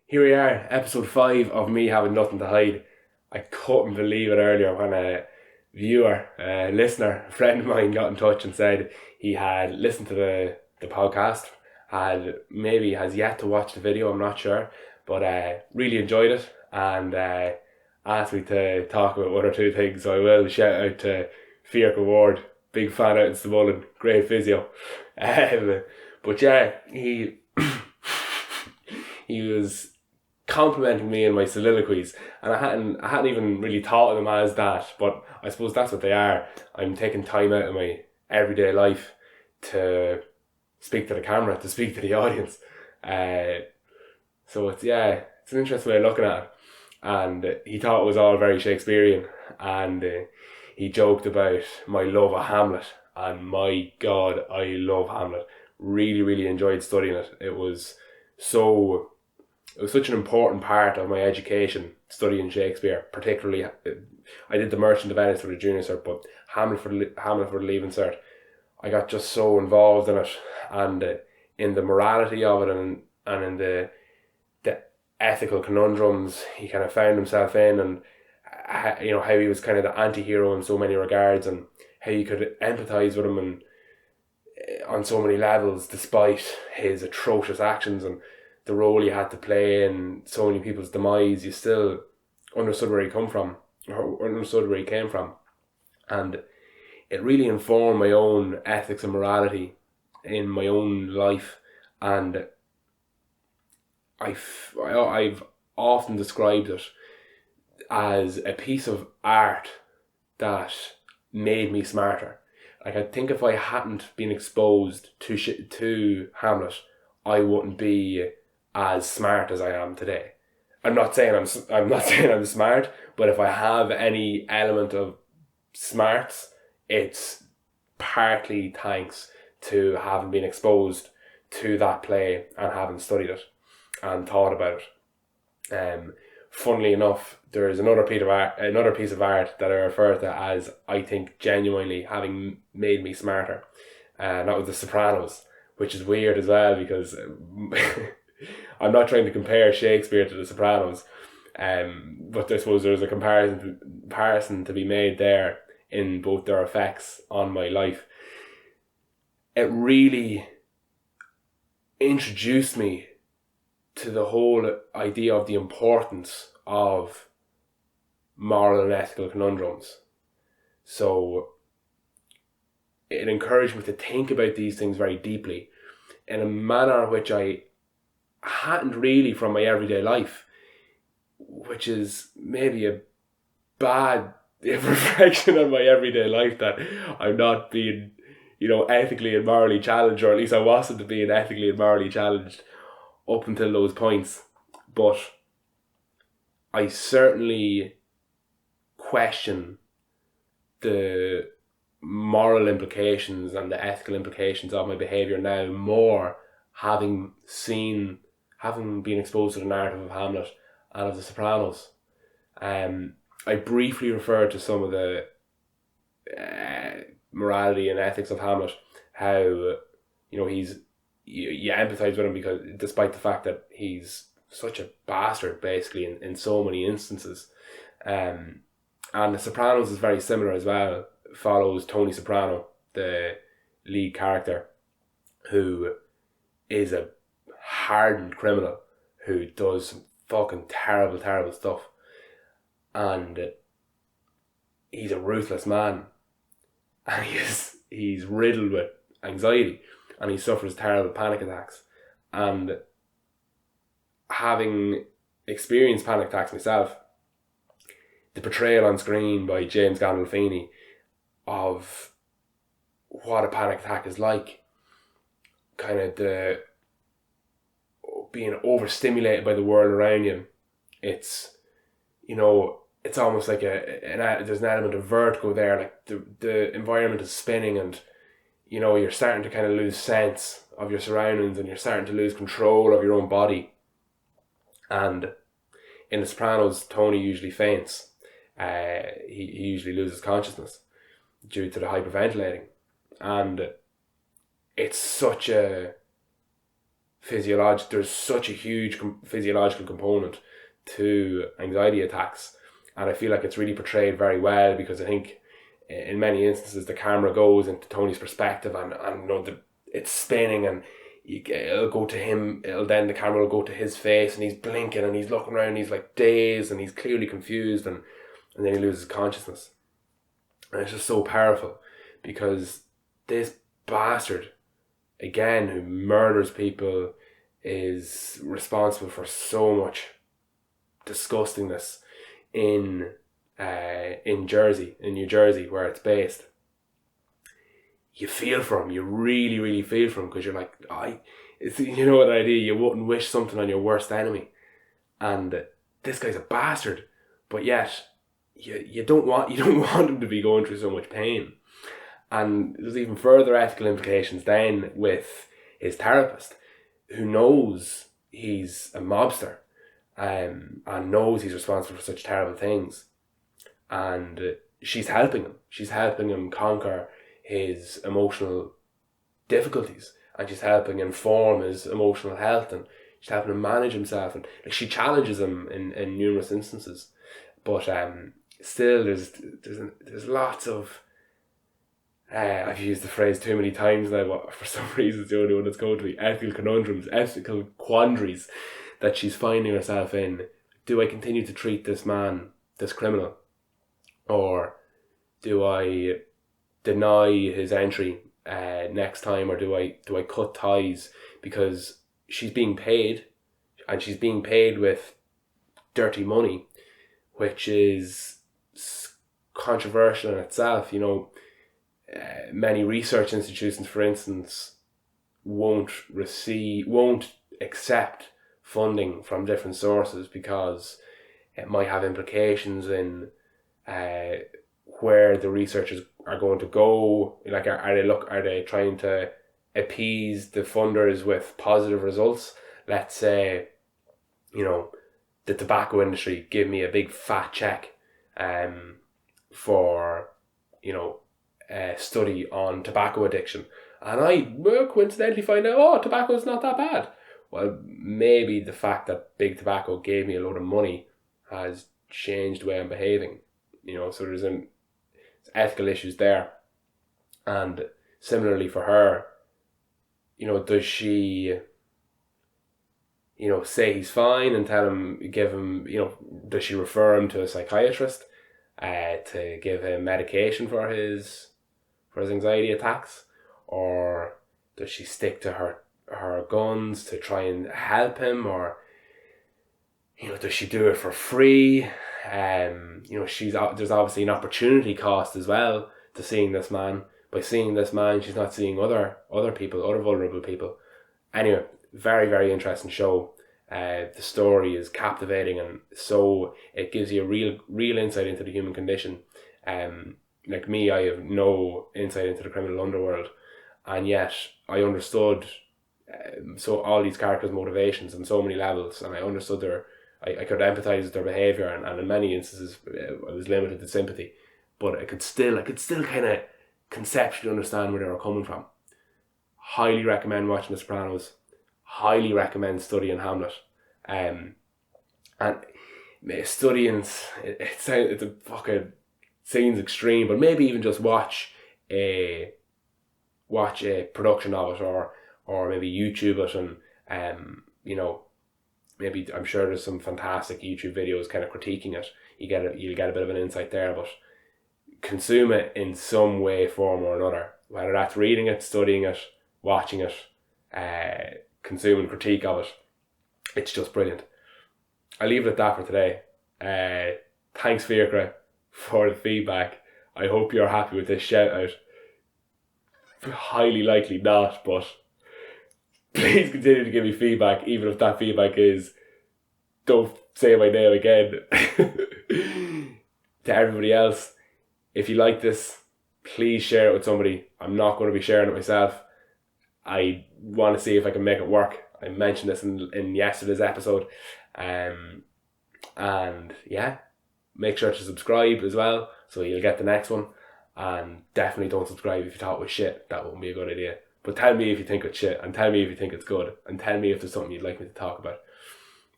Here we are, episode 5 of me having nothing to hide. I couldn't believe it earlier when a viewer, a listener, a friend of mine got in touch and said he had listened to the podcast, has yet to watch the video, I'm not sure, but really enjoyed it and asked me to talk about one or two things. So I will shout out to Fiach Award, big fan out in Stamullen, great physio. But yeah, he was complimenting me in my soliloquies, and I hadn't even really thought of them as that, but I suppose that's what they are. I'm taking time out of my everyday life to speak to the camera, to speak to the audience. So it's an interesting way of looking at it. And he thought it was all very Shakespearean, and he joked about my love of Hamlet, and my God, I love Hamlet. Really, really enjoyed studying it. It was such an important part of my education, studying Shakespeare. Particularly, I did the Merchant of Venice for the junior cert, but Hamlet for the leaving cert. I got just so involved in it, and in the morality of it, and in the ethical conundrums he kind of found himself in, and how he was kind of the anti-hero in so many regards, and how you could empathise with him and on so many levels despite his atrocious actions and the role he had to play in so many people's demise. You still understood where he came from, and it really informed my own ethics and morality in my own life. And I've often described it as a piece of art that made me smarter. Like, I think if I hadn't been exposed to Hamlet, I wouldn't be as smart as I am today. I'm not saying I'm smart, but if I have any element of smarts, it's partly thanks to having been exposed to that play and having studied it and thought about it. Funnily enough, there is another piece of art that I refer to as, I think, genuinely having made me smarter, and that was the Sopranos, which is weird as well because I'm not trying to compare Shakespeare to the Sopranos, but I suppose there's a comparison to be made there in both their effects on my life. It really introduced me to the whole idea of the importance of moral and ethical conundrums. So it encouraged me to think about these things very deeply in a manner which I hadn't really from my everyday life, which is maybe a bad reflection on my everyday life, that I'm not being, ethically and morally challenged, or at least I wasn't being ethically and morally challenged up until those points. But I certainly question the moral implications and the ethical implications of my behaviour now more, having been exposed to the narrative of Hamlet and of the Sopranos. I briefly referred to some of the morality and ethics of Hamlet, how you empathise with him because, despite the fact that he's such a bastard basically in so many instances. And the Sopranos is very similar as well. It follows Tony Soprano, the lead character, who is a hardened criminal who does some fucking terrible stuff, and he's a ruthless man, and he's riddled with anxiety, and he suffers terrible panic attacks. And having experienced panic attacks myself, the portrayal on screen by James Gandolfini of what a panic attack is like, kind of the being overstimulated by the world around you, it's almost like there's an element of vertigo there, like the environment is spinning, and you're starting to kind of lose sense of your surroundings, and you're starting to lose control of your own body. And in The Sopranos, Tony usually faints. He usually loses consciousness due to the hyperventilating, and it's such a there's such a huge physiological component to anxiety attacks, and I feel like it's really portrayed very well, because I think in many instances the camera goes into Tony's perspective, and it's spinning, and it'll go to him, then the camera will go to his face, and he's blinking and he's looking around, and he's like dazed and he's clearly confused, and then he loses consciousness. And it's just so powerful, because this bastard, again, who murders people, is responsible for so much disgustingness in New Jersey, where it's based. You feel for him. You really, really feel for him, because you're like, you know what idea? You wouldn't wish something on your worst enemy, and this guy's a bastard, but yet you don't want him to be going through so much pain. And there's even further ethical implications then with his therapist, who knows he's a mobster, and knows he's responsible for such terrible things, and she's helping him conquer his emotional difficulties, and she's helping inform his emotional health, and she's helping him manage himself, and like, she challenges him in numerous instances. But still, there's lots of I've used the phrase too many times now, but for some reason it's the only one that's going to be ethical quandaries that she's finding herself in. Do I continue to treat this man, this criminal, or do I deny his entry next time, or do I cut ties, because she's being paid, and she's being paid with dirty money, which is controversial in itself. Many research institutions, for instance, won't accept funding from different sources, because it might have implications in where the researchers are going to go. Like, are they trying to appease the funders with positive results? Let's say, the tobacco industry give me a big fat check for a study on tobacco addiction, and I coincidentally find out, tobacco is not that bad. Well, maybe the fact that big tobacco gave me a load of money has changed the way I'm behaving. So there's ethical issues there. And similarly for her, does she say he's fine and does she refer him to a psychiatrist to give him medication for his anxiety attacks, or does she stick to her guns to try and help him, or does she do it for free? There's obviously an opportunity cost as well to seeing this man. By seeing this man, she's not seeing other people, other vulnerable people. Anyway, very, very interesting show. The story is captivating, and so it gives you a real insight into the human condition. Like me, I have no insight into the criminal underworld, and yet I understood so all these characters' motivations on so many levels, and I understood I could empathise with their behaviour, and in many instances I was limited to sympathy, but I could still kind of conceptually understand where they were coming from. Highly recommend watching The Sopranos. Highly recommend studying Hamlet. And studying it's a fucking seems extreme, but maybe even just watch a production of it, or maybe YouTube it, and maybe, I'm sure there's some fantastic YouTube videos kind of critiquing it. You'll get a bit of an insight there, but consume it in some way, form or another, whether that's reading it, studying it, watching it, consuming critique of it. It's just brilliant. I'll leave it at that for today. Thanks, Fiacre, for the feedback. I hope you're happy with this shout out. Highly likely not, but please continue to give me feedback, even if that feedback is, don't say my name again. To everybody else, if you like this, please share it with somebody. I'm not going to be sharing it myself. I want to see if I can make it work. I mentioned this in yesterday's episode. And yeah, make sure to subscribe as well, so you'll get the next one. And definitely don't subscribe if you thought it was shit. That wouldn't be a good idea. But tell me if you think it's shit, and tell me if you think it's good, and tell me if there's something you'd like me to talk about.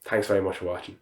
Thanks very much for watching.